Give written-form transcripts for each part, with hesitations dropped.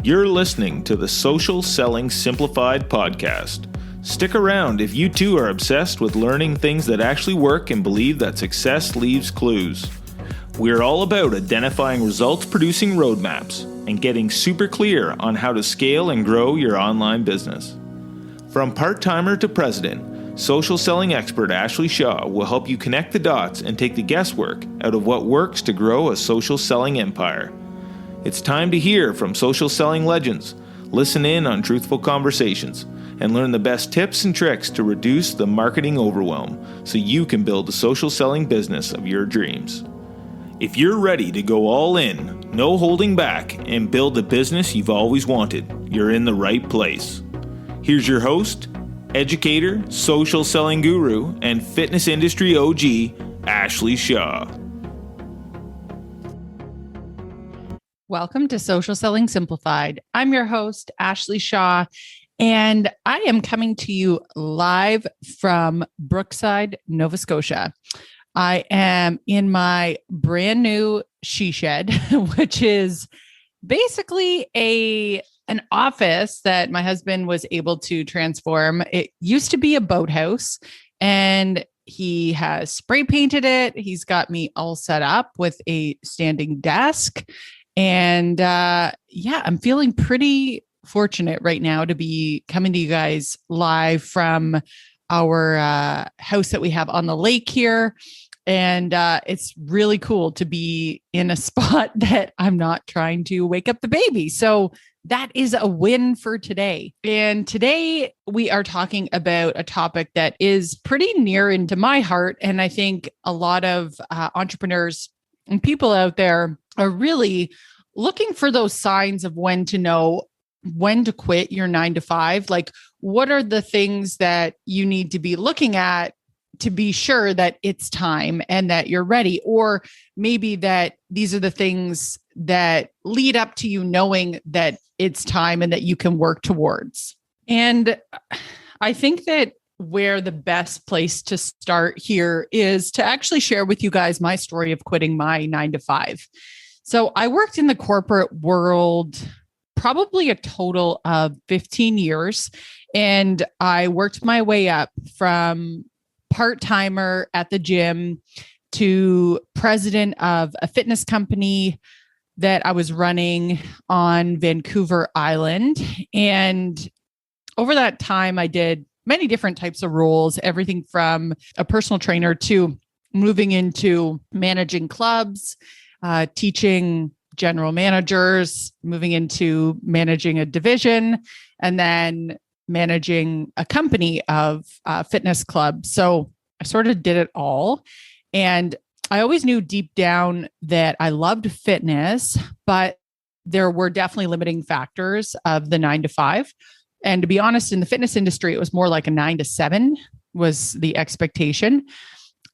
You're listening to the Social Selling Simplified podcast. Stick around if you too are obsessed with learning things that actually work and believe that success leaves clues. We're all about identifying results-producing roadmaps and getting super clear on how to scale and grow your online business. From part-timer to president, social selling expert Ashley Shaw will help you connect the dots and take the guesswork out of what works to grow a social selling empire. It's time to hear from social selling legends, listen in on truthful conversations, and learn the best tips and tricks to reduce the marketing overwhelm so you can build the social selling business of your dreams. If you're ready to go all in, no holding back, and build the business you've always wanted, you're in the right place. Here's your host, educator, social selling guru, and fitness industry OG, Ashley Shaw. Welcome to Social Selling Simplified. I'm your host, Ashley Shaw, and I am coming to you live from Brookside, Nova Scotia. I am in my brand new she shed, which is basically an office that my husband was able to transform. It used to be a boathouse, and he has spray painted it. He's got me all set up with a standing desk. And I'm feeling pretty fortunate right now to be coming to you guys live from our house that we have on the lake here. And it's really cool to be in a spot that I'm not trying to wake up the baby. So that is a win for today. And today we are talking about a topic that is pretty near into my heart. And I think a lot of entrepreneurs and people out there are really looking for those signs of when to know when to quit your 9 to 5. Like, what are the things that you need to be looking at to be sure that it's time and that you're ready? Or maybe that these are the things that lead up to you knowing that it's time and that you can work towards. And I think that where the best place to start here is to actually share with you guys my story of quitting my 9 to 5. So I worked in the corporate world probably a total of 15 years, and I worked my way up from part-timer at the gym to president of a fitness company that I was running on Vancouver Island. And over that time, I did many different types of roles, everything from a personal trainer to moving into managing clubs, teaching general managers, moving into managing a division, and then managing a company of fitness clubs. So I sort of did it all. And I always knew deep down that I loved fitness, but there were definitely limiting factors of the 9 to 5. And to be honest, in the fitness industry, it was more like a 9 to 7 was the expectation.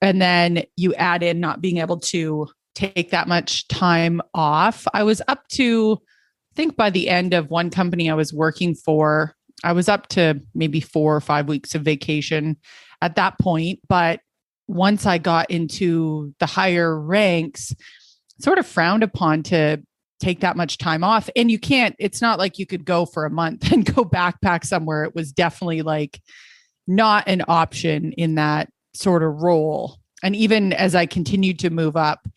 And then you add in not being able to take that much time off. I was up to, I think by the end of one company I was working for, I was up to maybe 4 or 5 weeks of vacation at that point. But once I got into the higher ranks, sort of frowned upon to take that much time off. And you can't, it's not like you could go for a month and go backpack somewhere. It was definitely like not an option in that sort of role. And even as I continued to move up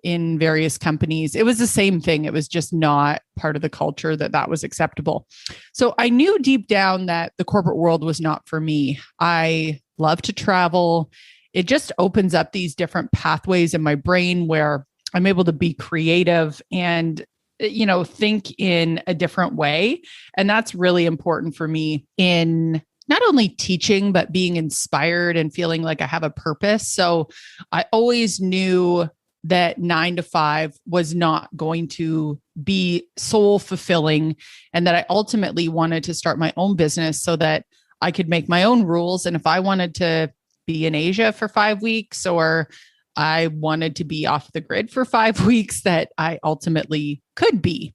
in various companies, it was the same thing. It was just not part of the culture that was acceptable. So I knew deep down that the corporate world was not for me. I love to travel. It just opens up these different pathways in my brain where I'm able to be creative and, think in a different way. And that's really important for me in not only teaching, but being inspired and feeling like I have a purpose. So I always knew that 9 to 5 was not going to be soul fulfilling, and that I ultimately wanted to start my own business so that I could make my own rules. And if I wanted to be in Asia for 5 weeks, or I wanted to be off the grid for 5 weeks, that I ultimately could be.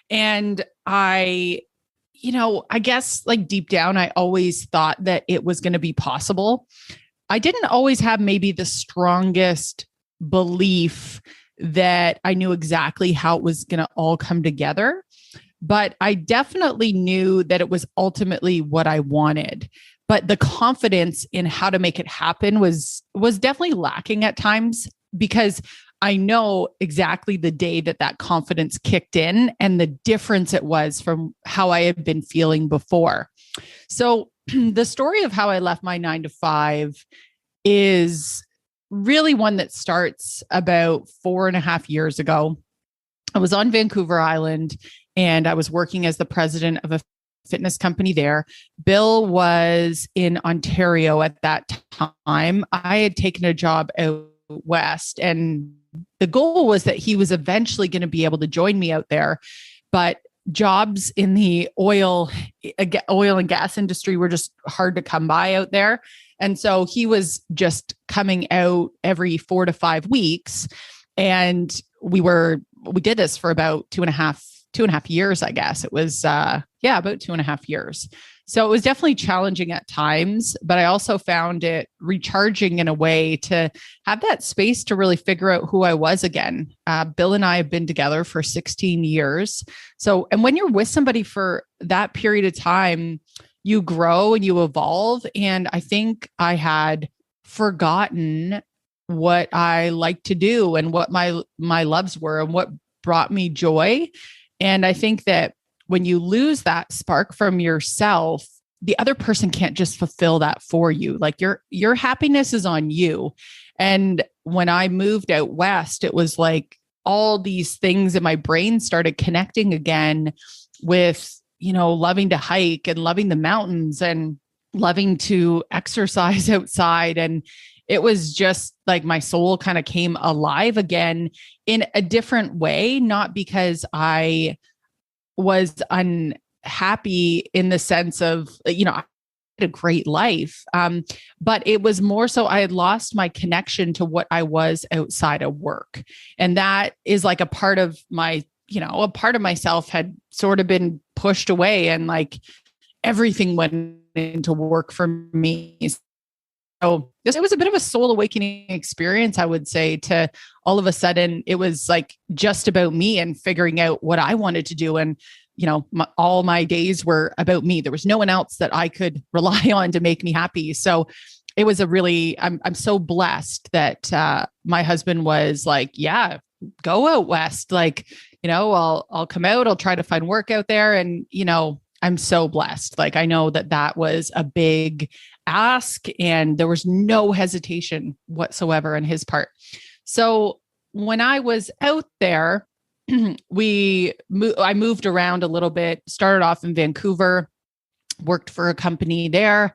And I guess like deep down, I always thought that it was going to be possible. I didn't always have maybe the strongest belief that I knew exactly how it was going to all come together. but I definitely knew that it was ultimately what I wanted. But the confidence in how to make it happen was definitely lacking at times, because I know exactly the day that that confidence kicked in and the difference it was from how I had been feeling before. So the story of how I left my 9 to 5 is really one that starts about 4.5 years ago. I was on Vancouver Island and I was working as the president of a fitness company there. Bill was in Ontario at that time. I had taken a job out west, and the goal was that he was eventually going to be able to join me out there. But jobs in the oil and gas industry were just hard to come by out there. And so he was just coming out every 4 to 5 weeks. And we did this for about 2.5 years, I guess. It was, about 2.5 years. So it was definitely challenging at times, but I also found it recharging in a way to have that space to really figure out who I was again. Bill and I have been together for 16 years. So, and when you're with somebody for that period of time, you grow and you evolve. And I think I had forgotten what I like to do and what my loves were and what brought me joy. And I think that when you lose that spark from yourself, the other person can't just fulfill that for you. Like your happiness is on you. And when I moved out west, it was like all these things in my brain started connecting again with, loving to hike and loving the mountains and loving to exercise outside. And it was just like my soul kind of came alive again in a different way, not because I was unhappy in the sense of, I had a great life. But it was more so I had lost my connection to what I was outside of work. And that is like a part of my, a part of myself had sort of been pushed away, and like everything went into work for me. So it was a bit of a soul awakening experience, I would say, to all of a sudden it was like just about me and figuring out what I wanted to do. And, all my days were about me. There was no one else that I could rely on to make me happy. So it was I'm so blessed that my husband was like, yeah, go out west. Like, I'll come out, I'll try to find work out there. And, I'm so blessed. Like, I know that was a big ask and there was no hesitation whatsoever on his part. So when I was out there, I moved around a little bit, started off in Vancouver, worked for a company there.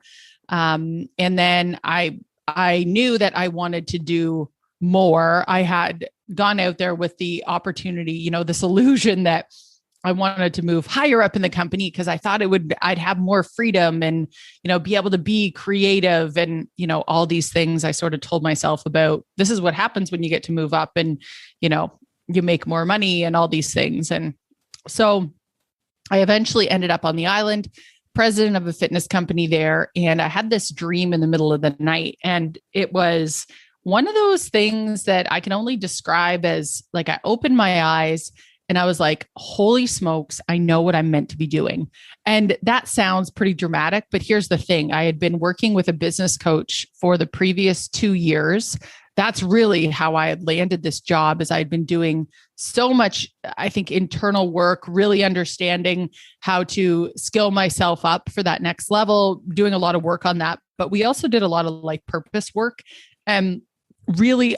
And then I knew that I wanted to do more. I had gone out there with the opportunity, this illusion that I wanted to move higher up in the company because I thought I'd have more freedom and, be able to be creative and, all these things I sort of told myself about. This is what happens when you get to move up and, you make more money and all these things. And so I eventually ended up on the island, president of a fitness company there. And I had this dream in the middle of the night. And it was one of those things that I can only describe as like, I opened my eyes and I was like, holy smokes, I know what I'm meant to be doing. And that sounds pretty dramatic, but here's the thing. I had been working with a business coach for the previous 2 years. That's really how I had landed this job, as I had been doing so much, I think, internal work, really understanding how to skill myself up for that next level, doing a lot of work on that. But we also did a lot of like purpose work. And really,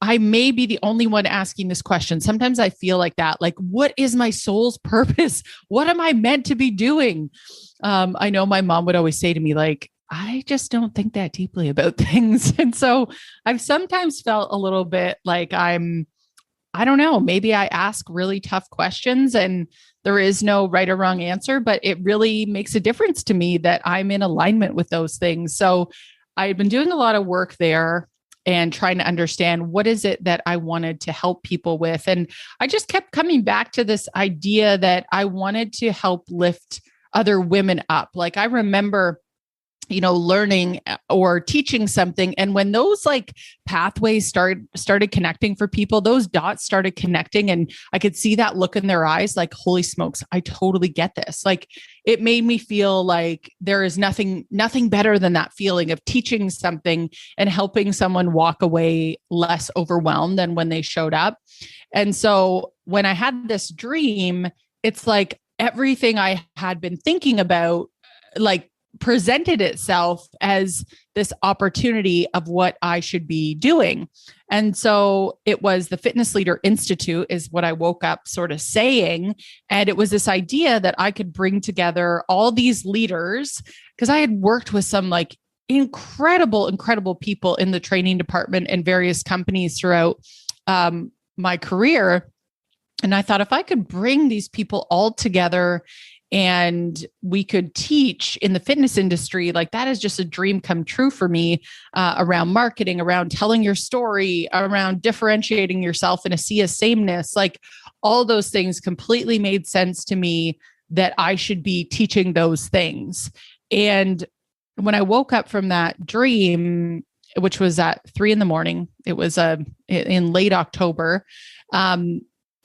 I may be the only one asking this question. Sometimes I feel like that, like, what is my soul's purpose? What am I meant to be doing? I know my mom would always say to me, like, I just don't think that deeply about things. And so I've sometimes felt a little bit like I don't know, maybe I ask really tough questions and there is no right or wrong answer, but it really makes a difference to me that I'm in alignment with those things. So I've been doing a lot of work there and trying to understand what is it that I wanted to help people with. And I just kept coming back to this idea that I wanted to help lift other women up. Like I remember learning or teaching something. And when those like pathways started connecting for people, those dots started connecting, and I could see that look in their eyes, like, holy smokes, I totally get this. Like, it made me feel like there is nothing better than that feeling of teaching something and helping someone walk away less overwhelmed than when they showed up. And so when I had this dream, it's like everything I had been thinking about, like, presented itself as this opportunity of what I should be doing. And so it was the Fitness Leader Institute is what I woke up sort of saying. And it was this idea that I could bring together all these leaders, because I had worked with some like incredible people in the training department and various companies throughout my career. And I thought, if I could bring these people all together and we could teach in the fitness industry, like, that is just a dream come true for me, around marketing, around telling your story, around differentiating yourself in a sea of sameness. Like, all those things completely made sense to me that I should be teaching those things. And when I woke up from that dream, which was at 3 a.m, it was in late October,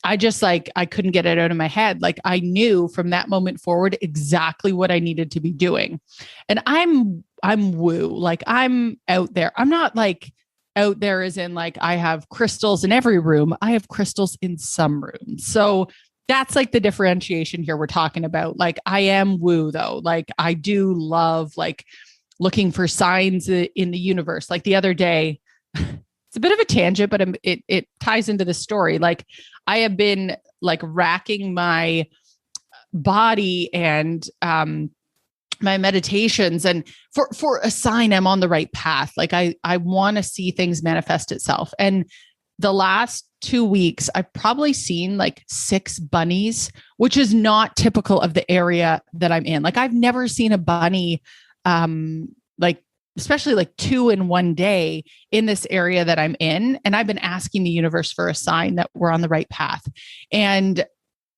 I just I couldn't get it out of my head. Like, I knew from that moment forward exactly what I needed to be doing. And I'm woo, like, I'm out there. I'm not like out there as in like I have crystals in every room. I have crystals in some rooms. So that's like the differentiation here we're talking about. Like, I am woo though. Like, I do love like looking for signs in the universe. Like the other day, it's a bit of a tangent, but it ties into the story. Like, I have been like racking my body and my meditations, and for a sign I'm on the right path. Like, I want to see things manifest itself. And the last 2 weeks, I've probably seen like 6 bunnies, which is not typical of the area that I'm in. Like, I've never seen a bunny, like, especially like 2 in one day in this area that I'm in. And I've been asking the universe for a sign that we're on the right path. And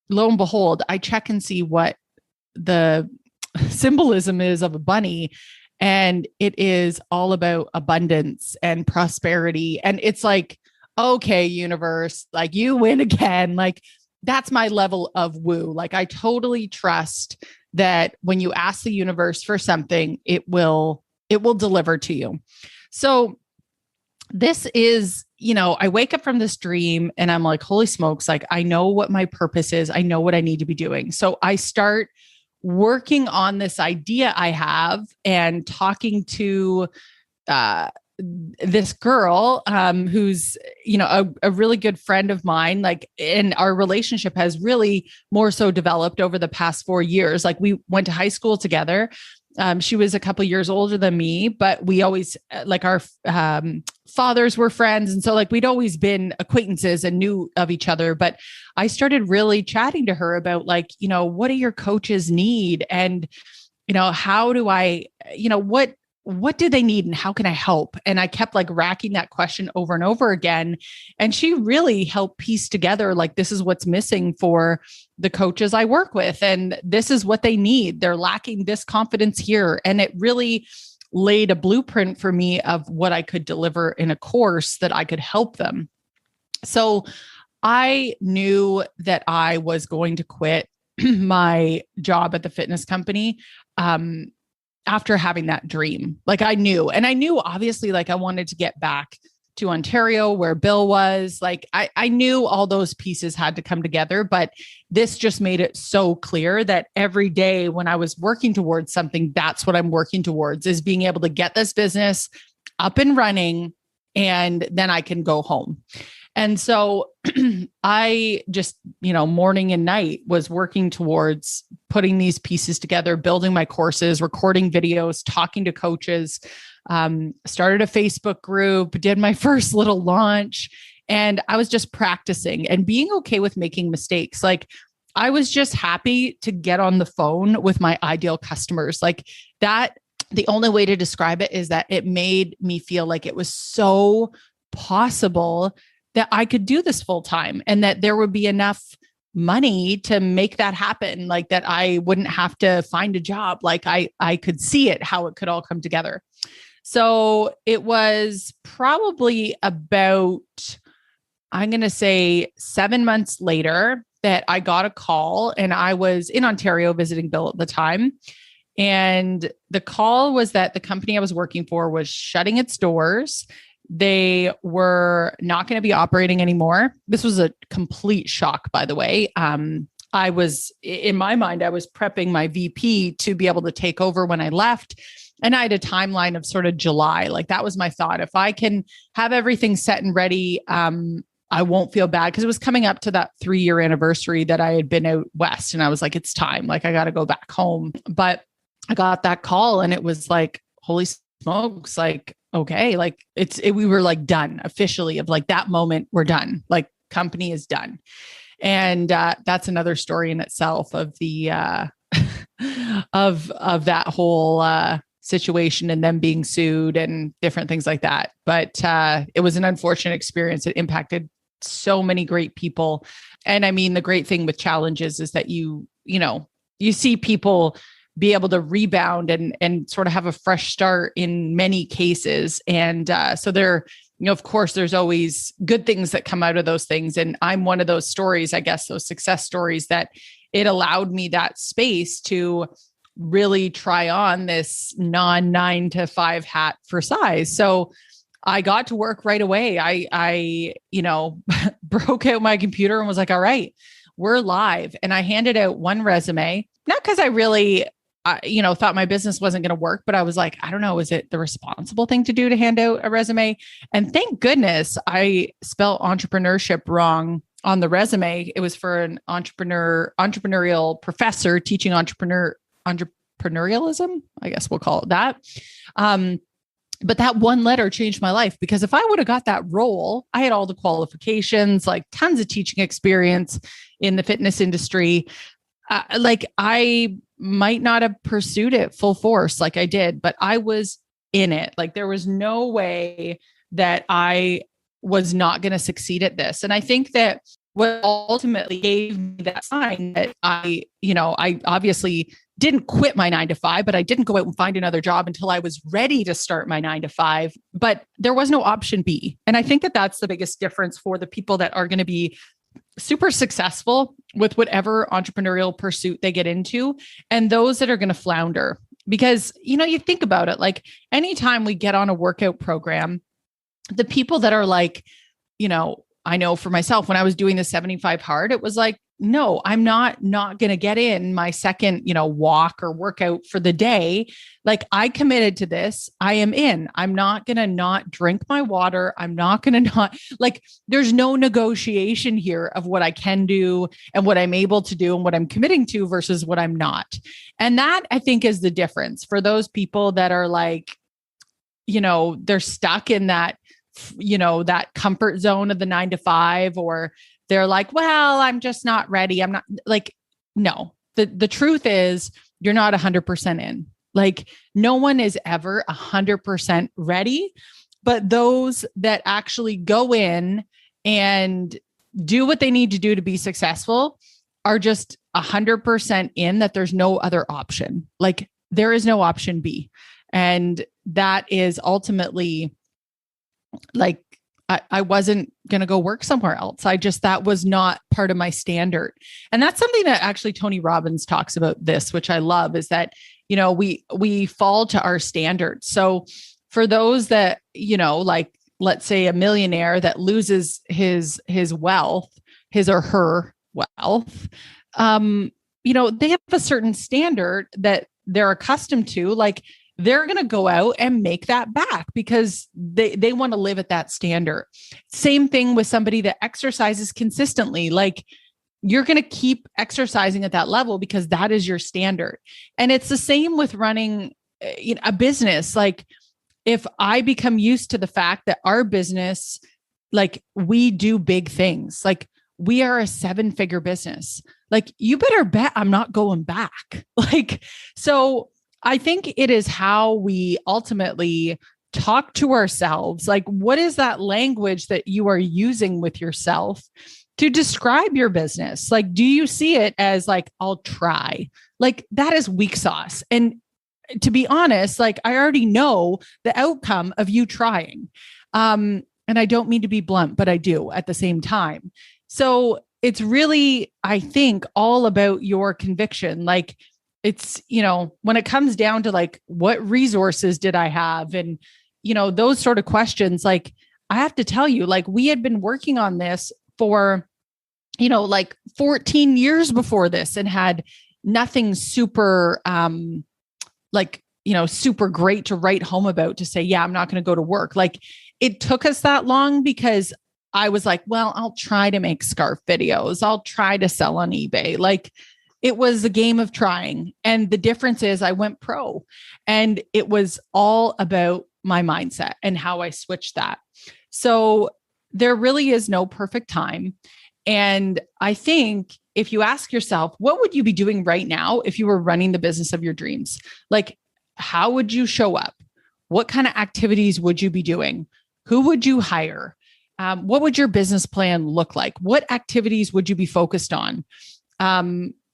lo and behold, I check and see what the symbolism is of a bunny. And it is all about abundance and prosperity. And it's like, okay, universe, like, you win again. Like, that's my level of woo. Like, I totally trust that when you ask the universe for something, it will deliver to you. So this is, I wake up from this dream and I'm like, holy smokes, like, I know what my purpose is. I know what I need to be doing. So I start working on this idea I have and talking to this girl who's, a really good friend of mine. Like, and our relationship has really more so developed over the past 4 years. Like, we went to high school together. She was a couple of years older than me, but we always like our fathers were friends. And so like we'd always been acquaintances and knew of each other. But I started really chatting to her about like, what do your coaches need? And, how do I, what do they need and how can I help? And I kept like racking that question over and over again. And she really helped piece together, like, this is what's missing for the coaches I work with. And this is what they need. They're lacking this confidence here. And it really laid a blueprint for me of what I could deliver in a course that I could help them. So I knew that I was going to quit my job at the fitness company. After having that dream, like I knew obviously like I wanted to get back to Ontario where Bill was. Like I knew all those pieces had to come together, but this just made it so clear that every day when I was working towards something, that's what I'm working towards, is being able to get this business up and running, and then I can go home. And so I just, morning and night was working towards putting these pieces together, building my courses, recording videos, talking to coaches, started a Facebook group, did my first little launch, and I was just practicing and being okay with making mistakes. Like I was just happy to get on the phone with my ideal customers. Like that, the only way to describe it is that it made me feel like it was so possible that I could do this full time and that there would be enough money to make that happen, like that I wouldn't have to find a job. Like I could see it, how it could all come together. So it was probably about, I'm going to say 7 months later that I got a call, and I was in Ontario visiting Bill at the time. And the call was that the company I was working for was shutting its doors. They were not going to be operating anymore. This was a complete shock, by the way. I was, in my mind, I was prepping my VP to be able to take over when I left. And I had a timeline of sort of July. Like that was my thought. If I can have everything set and ready, I won't feel bad, because it was coming up to that 3-year anniversary that I had been out west. And I was like, it's time. Like I got to go back home. But I got that call and it was like, holy smokes, like, okay, like we were like done officially, of like that moment, we're done. Like company is done. And that's another story in itself of the of that whole situation, and them being sued and different things like that. But it was an unfortunate experience. It impacted so many great people. And I mean, the great thing with challenges is that you see people be able to rebound and sort of have a fresh start in many cases. And so there, of course, there's always good things that come out of those things. And I'm one of those stories, I guess, those success stories, that it allowed me that space to really try on this non-9 to 5 hat for size. So I got to work right away. I broke out my computer and was like, all right, we're live. And I handed out one resume, not because I really thought my business wasn't going to work, but I was like, I don't know, is it the responsible thing to do to hand out a resume? And thank goodness I spelled entrepreneurship wrong on the resume. It was for an entrepreneurial professor teaching entrepreneurialism, I guess we'll call it that. But that one letter changed my life, because if I would have got that role, I had all the qualifications, like tons of teaching experience in the fitness industry. Like I might not have pursued it full force like I did, but I was in it. Like there was no way that I was not going to succeed at this. And I think that what ultimately gave me that sign that I obviously didn't quit my 9 to 5, but I didn't go out and find another job until I was ready to start my 9 to 5, but there was no option B. And I think that that's the biggest difference for the people that are going to be super successful with whatever entrepreneurial pursuit they get into, and those that are going to flounder. Because, you think about it, like anytime we get on a workout program, the people that are like, I know for myself, when I was doing the 75 hard, it was like, no, I'm not going to get in my second, walk or workout for the day. Like I committed to this. I am in. I'm not going to not drink my water. I'm not going to not, like, there's no negotiation here of what I can do and what I'm able to do and what I'm committing to versus what I'm not. And that, I think, is the difference for those people that are like, they're stuck in that, that comfort zone of the 9 to 5, or they're like, well, I'm just not ready. I'm not, like, no, the truth is you're not 100% in. Like no one is ever 100% ready, but those that actually go in and do what they need to do to be successful are just 100% in, that there's no other option. Like there is no option B. And that is ultimately like, I wasn't going to go work somewhere else. That was not part of my standard. And that's something that actually Tony Robbins talks about this, which I love, is that, we fall to our standards. So for those that, like, let's say a millionaire that loses his wealth, his or her wealth, they have a certain standard that they're accustomed to. Like, they're going to go out and make that back because they want to live at that standard. Same thing with somebody that exercises consistently. Like you're going to keep exercising at that level because that is your standard. And it's the same with running a business. Like if I become used to the fact that our business, like we do big things, like we are a 7-figure business, like you better bet I'm not going back. Like, so I think it is how we ultimately talk to ourselves. Like, what is that language that you are using with yourself? to describe your business. Like, do you see it as like, I'll try? Like, that is weak sauce. And to be honest, like, I already know the outcome of you trying. And I don't mean to be blunt, but I do at the same time. So it's really, I think, all about your conviction. Like, it's, when it comes down to like, what resources did I have? And, those sort of questions, like, I have to tell you, like, we had been working on this for, like 14 years before this and had nothing super, super great to write home about to say, yeah, I'm not going to go to work. Like, it took us that long because I was like, well, I'll try to make scarf videos. I'll try to sell on eBay. Like, it was a game of trying. And the difference is I went pro, and it was all about my mindset and how I switched that. So there really is no perfect time. And I think if you ask yourself, what would you be doing right now if you were running the business of your dreams? Like, how would you show up? What kind of activities would you be doing? Who would you hire? What would your business plan look like? What activities would you be focused on?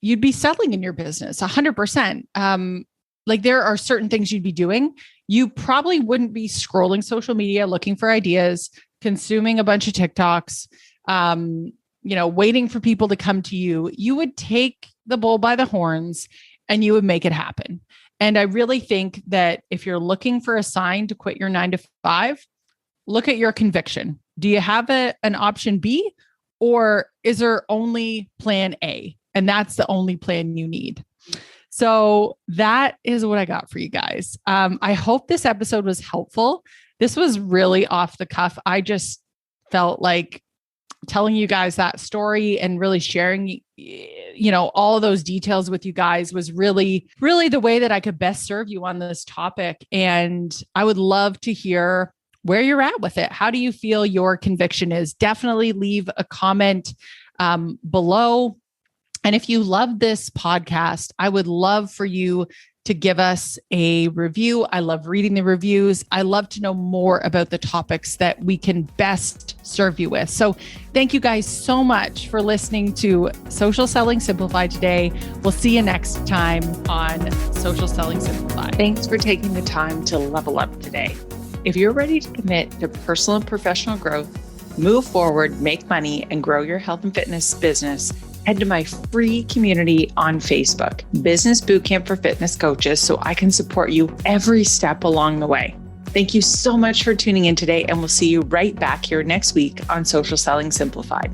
You'd be selling in your business 100%. Like, there are certain things you'd be doing. You probably wouldn't be scrolling social media, looking for ideas, consuming a bunch of TikToks, waiting for people to come to you. You would take the bull by the horns and you would make it happen. And I really think that if you're looking for a sign to quit your 9-to-5, look at your conviction. Do you have an option B, or is there only plan A? And that's the only plan you need. So that is what I got for you guys. I hope this episode was helpful. This was really off the cuff. I just felt like telling you guys that story and really sharing, all of those details with you guys was really, really the way that I could best serve you on this topic. And I would love to hear where you're at with it. How do you feel your conviction is? Definitely leave a comment below. And if you love this podcast, I would love for you to give us a review. I love reading the reviews. I love to know more about the topics that we can best serve you with. So thank you guys so much for listening to Social Selling Simplified today. We'll see you next time on Social Selling Simplified. Thanks for taking the time to level up today. If you're ready to commit to personal and professional growth, move forward, make money, and grow your health and fitness business, head to my free community on Facebook, Business Bootcamp for Fitness Coaches, so I can support you every step along the way. Thank you so much for tuning in today, and we'll see you right back here next week on Social Selling Simplified.